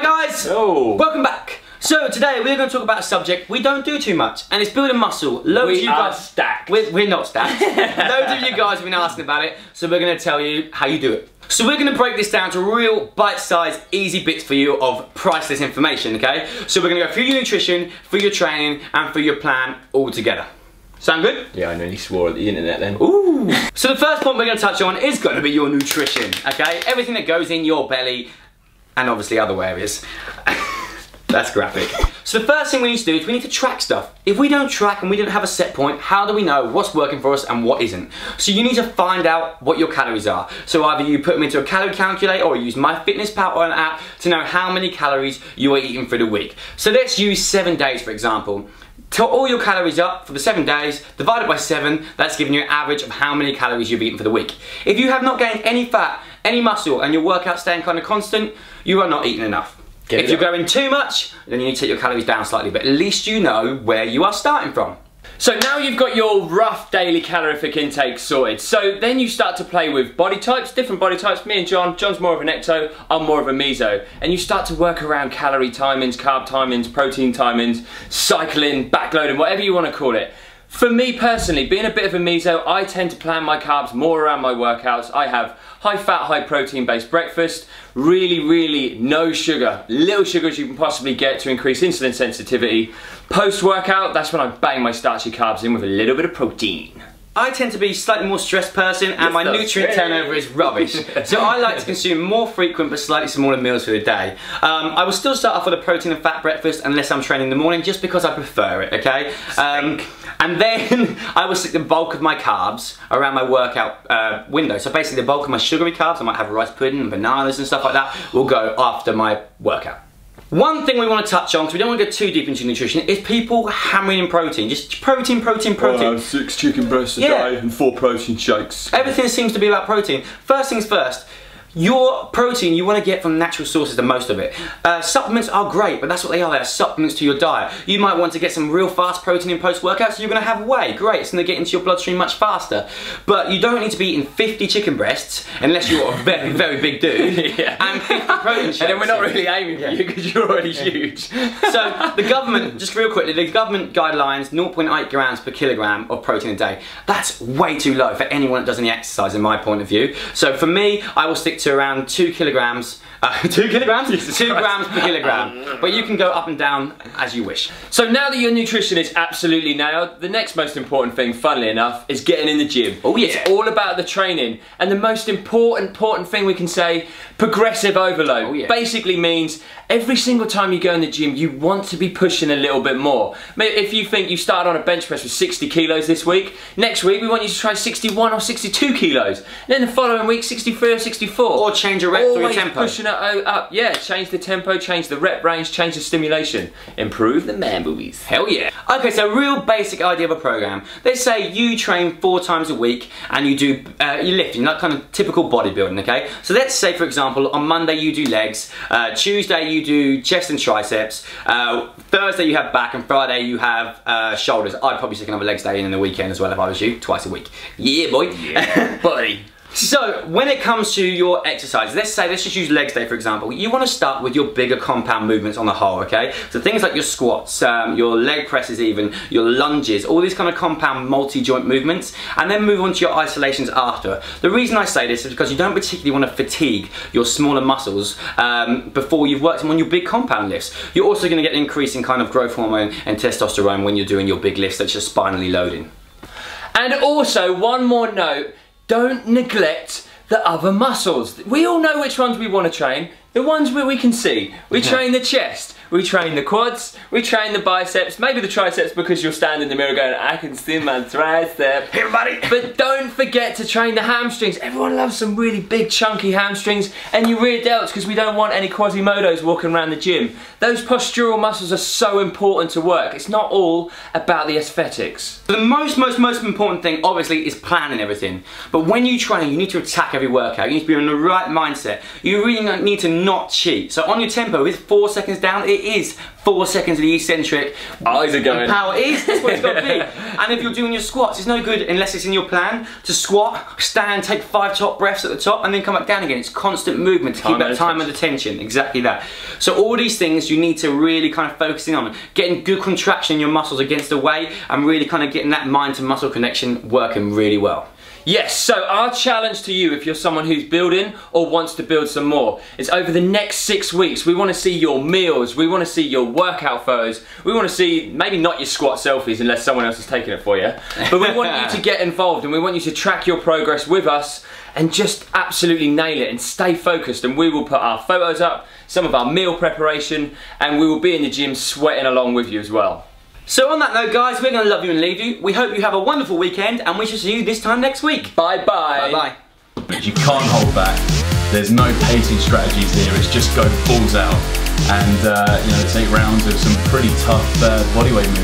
Hi guys! Oh. Welcome back. So today we're going to talk about a subject we don't do too much, and it's building muscle. Loads of you guys are stacked. We're not stacked. Loads of you guys have been asking about it, so we're going to tell you how you do it. So we're going to break this down to real bite-sized, easy bits for you of priceless information, okay? So we're going to go through your nutrition, through your training, and through your plan all together. Sound good? Yeah, I nearly swore at the internet then. Ooh. So the first point we're going to touch on is going to be your nutrition, okay? Everything that goes in your belly, and obviously other areas. That's graphic. So the first thing we need to do is we need to track stuff. If we don't track and we don't have a set point, how do we know what's working for us and what isn't? So you need to find out what your calories are. So either you put them into a calorie calculator or use MyFitnessPal or an app to know how many calories you are eating for the week. So let's use 7 days for example. Tot all your calories up for the 7 days, divided by 7, that's giving you an average of how many calories you've eaten for the week. If you have not gained any fat, any muscle, and your workout staying kind of constant, you are not eating enough. If you're going too much, then you need to take your calories down slightly, but at least you know where you are starting from. So now you've got your rough daily calorific intake sorted. So then you start to play with body types, different body types. Me and John's more of an ecto, I'm more of a meso. And you start to work around calorie timings, carb timings, protein timings, cycling, backloading, whatever you want to call it. For me personally, being a bit of a meso, I tend to plan my carbs more around my workouts. I have high fat, high protein based breakfast, really no sugar, little sugar as you can possibly get to increase insulin sensitivity. Post workout, that's when I bang my starchy carbs in with a little bit of protein. I tend to be a slightly more stressed person and my nutrient turnover is rubbish. So I like to consume more frequent but slightly smaller meals for the day. I will still start off with a protein and fat breakfast unless I'm training in the morning just because I prefer it, okay? And then I will stick the bulk of my carbs around my workout window. So basically the bulk of my sugary carbs, I might have rice pudding and bananas and stuff like that, will go after my workout. One thing we want to touch on, because we don't want to go too deep into nutrition, is people hammering in protein. Just protein. I have 6 chicken breasts a day and 4 protein shakes. Everything seems to be about protein. First things first, your protein you want to get from natural sources, the most of it. Supplements are great, but that's what they are. They're supplements to your diet. You might want to get some real fast protein in post-workout, so you're going to have whey. Great, it's going to get into your bloodstream much faster. But you don't need to be eating 50 chicken breasts, unless you're a very big dude, and 50 protein shakes. And then we're not really aiming for you, because you're already huge. So the government, just real quickly, the government guidelines, 0.8 grams per kilogram of protein a day. That's way too low for anyone that does any exercise in my point of view. So for me, I will stick to around 2 kilograms. 2 kilograms? 2 grams per kilogram. But you can go up and down as you wish. So now that your nutrition is absolutely nailed, the next most important thing, funnily enough, is getting in the gym. Oh yeah. It's all about the training. And the most important thing we can say, progressive overload. Oh yeah. Basically means every single time you go in the gym, you want to be pushing a little bit more. If you think you started on a bench press with 60 kilos this week, next week we want you to try 61 or 62 kilos. And then the following week, 63 or 64. Or change your rep for your tempo. Pushing it up, yeah, change the tempo, change the rep range, change the stimulation. Improve the man movies. Hell yeah. Okay, so real basic idea of a program. Let's say you train 4 times a week and you do, you lifting, like kind of typical bodybuilding, okay? So let's say, for example, on Monday you do legs, Tuesday you do chest and triceps, Thursday you have back, and Friday you have shoulders. I'd probably stick another legs day in the weekend as well if I was you, twice a week. Yeah, boy. Yeah, buddy. So, when it comes to your exercise, let's just use legs day for example. You want to start with your bigger compound movements on the whole, okay? So things like your squats, your leg presses even, your lunges, all these kind of compound multi-joint movements, and then move on to your isolations after. The reason I say this is because you don't particularly want to fatigue your smaller muscles before you've worked them on your big compound lifts. You're also going to get an increase in kind of growth hormone and testosterone when you're doing your big lifts that's just spinally loading. And also, one more note, don't neglect the other muscles. We all know which ones we want to train. The ones where we can see. We train the chest, we train the quads, we train the biceps, maybe the triceps because you'll stand in the mirror going, I can see my tricep. Here, buddy. But don't forget to train the hamstrings. Everyone loves some really big chunky hamstrings, and your rear delts because we don't want any Quasimodos walking around the gym. Those postural muscles are so important to work. It's not all about the aesthetics. The most important thing obviously is planning everything. But when you train, you need to attack every workout. You need to be in the right mindset. You really need to not cheat. So on your tempo, with 4 seconds down, it is 4 seconds of the eccentric. Eyes are going. Power is, that's what it's got to be. And if you're doing your squats, it's no good unless it's in your plan to squat, stand, take 5 top breaths at the top, and then come back down again. It's constant movement to keep that time and attention. Exactly that. So all these things you need to really kind of focus in on. Getting good contraction in your muscles against the weight and really kind of getting that mind to muscle connection working really well. Yes, so our challenge to you, if you're someone who's building or wants to build some more, is over the next 6 weeks, we want to see your meals, we want to see your workout photos, we want to see, maybe not your squat selfies unless someone else is taking it for you, but we want you to get involved and we want you to track your progress with us and just absolutely nail it and stay focused, and we will put our photos up, some of our meal preparation, and we will be in the gym sweating along with you as well. So on that note, guys, we're going to love you and leave you. We hope you have a wonderful weekend, and we shall see you this time next week. Bye bye. Bye bye. You can't hold back. There's no pacing strategies here. It's just go balls out. And you know, it's 8 rounds of some pretty tough bodyweight movements.